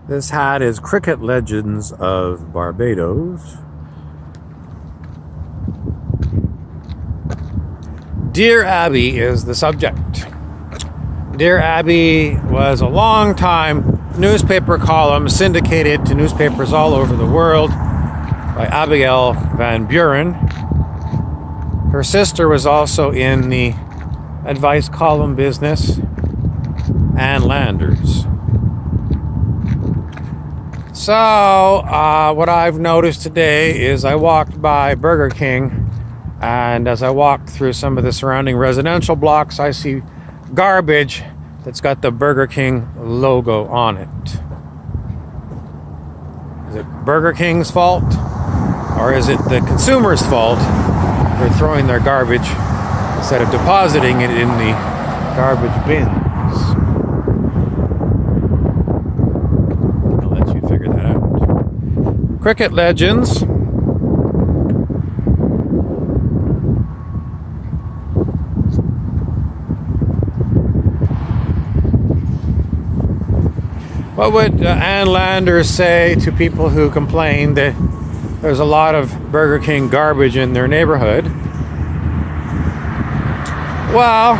This hat is Cricket Legends of Barbados. Dear Abby is the subject. Dear Abby was a long-time newspaper column syndicated to newspapers all over the world by Abigail Van Buren. Her sister was also in the advice column business, Ann Landers. So, what I've noticed today is I walked by Burger King, and as I walked through some of the surrounding residential blocks, I see garbage that's got the Burger King logo on it. Is it Burger King's fault? Or is it the consumer's fault for throwing their garbage instead of depositing it in the garbage bins? I'll let you figure that out. Cricket Legends. What would Ann Landers say to people who complain that there's a lot of Burger King garbage in their neighborhood? Well,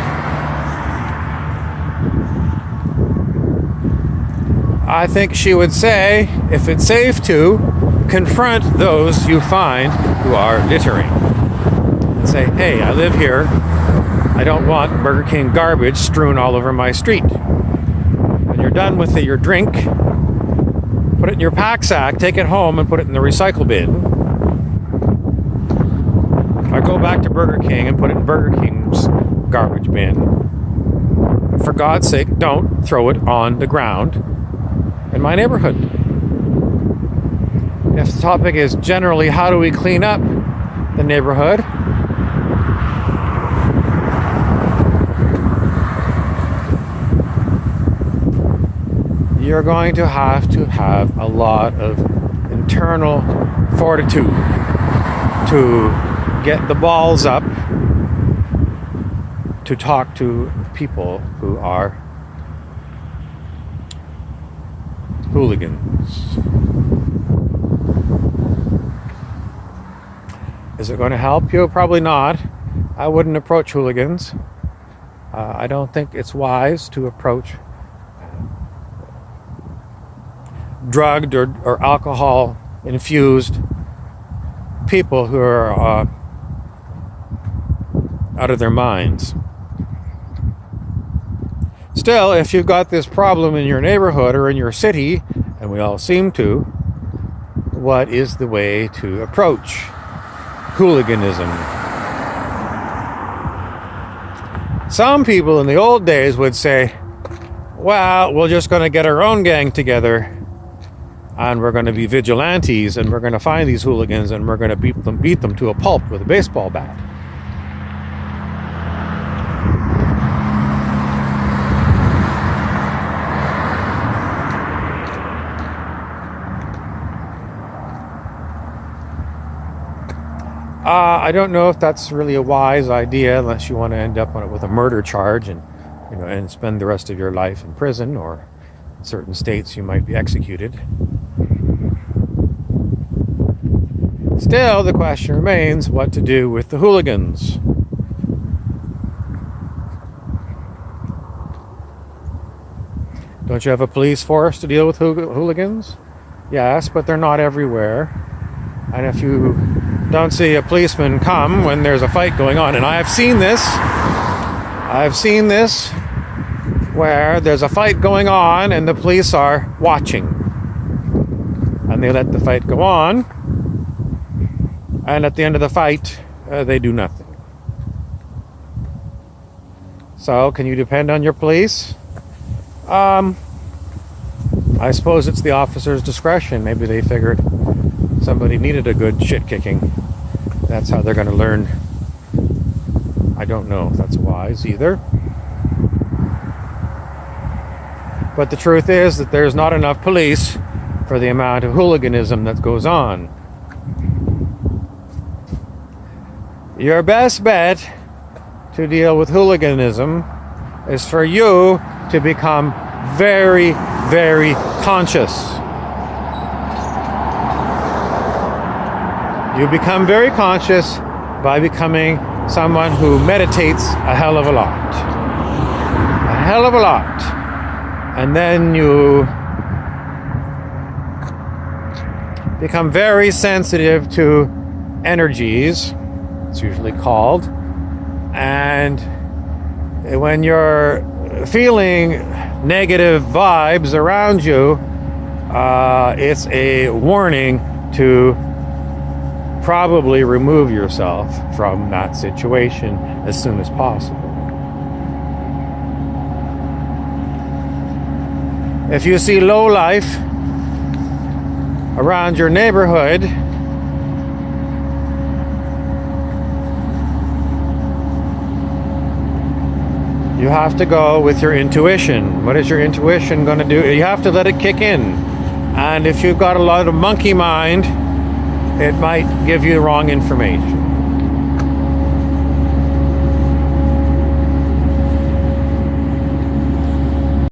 I think she would say, if it's safe to, confront those you find who are littering. And say, hey, I live here. I don't want Burger King garbage strewn all over my street. When you're done with your drink, put it in your pack sack, take it home and put it in the recycle bin. Or go back to Burger King and put it in Burger King's garbage bin. But for God's sake, don't throw it on the ground in my neighborhood. If the topic is generally how do we clean up the neighborhood, you're going to have a lot of internal fortitude to get the balls up to talk to people who are hooligans. Is it going to help you? Probably not. I wouldn't approach hooligans. I don't think it's wise to approach drugged or alcohol infused people who are out of their minds. Still, if you've got this problem in your neighborhood or in your city, and we all seem to, what is the way to approach hooliganism? Some people in the old days would say, well, we're just going to get our own gang together and we're going to be vigilantes and we're going to find these hooligans and we're going to beat them to a pulp with a baseball bat. I don't know if that's really a wise idea unless you want to end up on it with a murder charge and spend the rest of your life in prison, or in certain states you might be executed. Still, the question remains what to do with the hooligans. Don't you have a police force to deal with hooligans? Yes, but they're not everywhere. And if you don't see a policeman come when there's a fight going on, and I've seen this where there's a fight going on and the police are watching. And they let the fight go on. And at the end of the fight, they do nothing. So, can you depend on your police? I suppose it's the officer's discretion. Maybe they figured somebody needed a good shit kicking. That's how they're going to learn. I don't know if that's wise either. But the truth is that there's not enough police for the amount of hooliganism that goes on. Your best bet to deal with hooliganism is for you to become very, very conscious. You become very conscious by becoming someone who meditates a hell of a lot. A hell of a lot. And then you become very sensitive to energies, it's usually called. And when you're feeling negative vibes around you, it's a warning to probably remove yourself from that situation as soon as possible. If you see low life around your neighborhood, you have to go with your intuition. What is your intuition going to do? You have to let it kick in. And if you've got a lot of monkey mind, it might give you the wrong information.